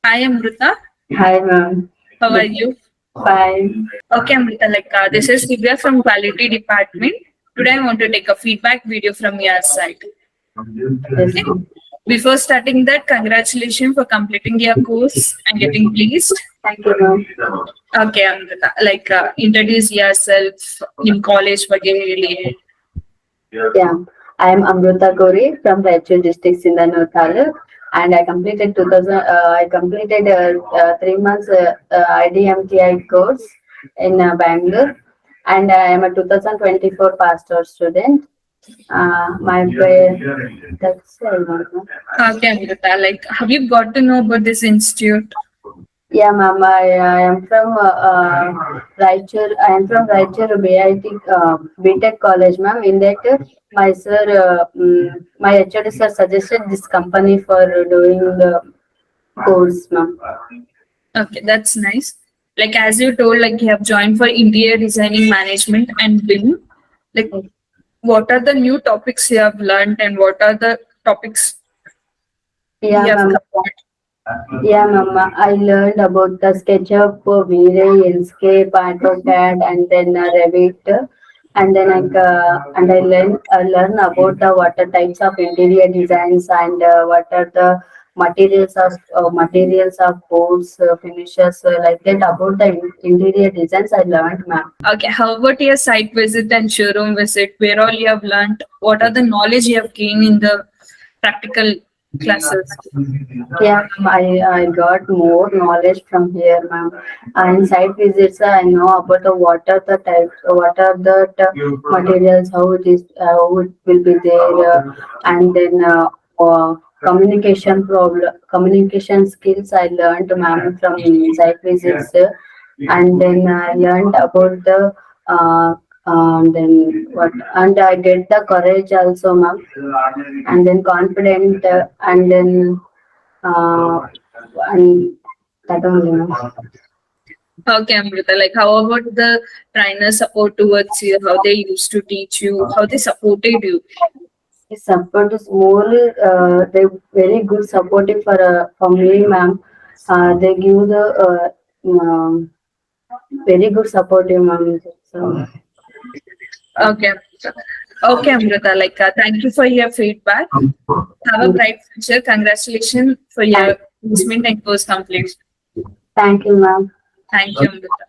Hi, Amrutha. Hi, ma'am. How are you? Fine. Okay, Amrutha. This is Divya from Quality Department. Today, I want to take a feedback video from your side. Yes, Okay. ma'am. Before starting that, congratulations for completing your course and getting pleased. Thank you, ma'am. Okay, Amrutha. Introduce yourself in college, वगैरह. Yeah, I am Amrutha Kori from Raichur district, Sindanur Taluk, and I completed 2000. I completed 3 months IDMTI course in Bangalore, and I am a 2024 passed out student. That's all, ma'am. Okay, Amrutha. Have you got to know about this institute? Yeah, ma'am. I am from Raichur. I am from Raichur BIT BTech College, ma'am. In that, my sir, my HOD sir suggested this company for doing the course, ma'am. Okay, that's nice. As you told, you have joined for interior designing management and BIM. Like, what are the new topics you have learned and what are the topics you Yeah, have ma'am. covered? Yeah, ma'am. I learned about the SketchUp, V-Ray, Inkscape, AutoCAD, and then Revit. And then I learn about the what are types of interior designs and what are the materials of boards, finishes, like that. About the interior designs, I learned, ma'am. Okay, how about your site visit and showroom visit? Where all you have learned? What are the knowledge you have gained in the practical classes? Yeah, ma'am, I got more knowledge from here, ma'am. And site visits, I know about the what are the types, what are the materials, how it is, how it will be there, and then communication skills I learned, ma'am, from site visits, and then I learned about the then what, and I get the courage also, ma'am, and then confident, and then and that only, ma'am. Okay, Amrita, how about the trainer support towards you? How they used to teach you? How they supported you? His support is more, they very good supportive for me, ma'am. They give the very good supportive, ma'am. So Okay, Amrita. Okay, Amrita, thank you for your feedback. Have a bright future. Congratulations for thank, your placement and course completion. thank you, ma'am. Thank you, Amrita.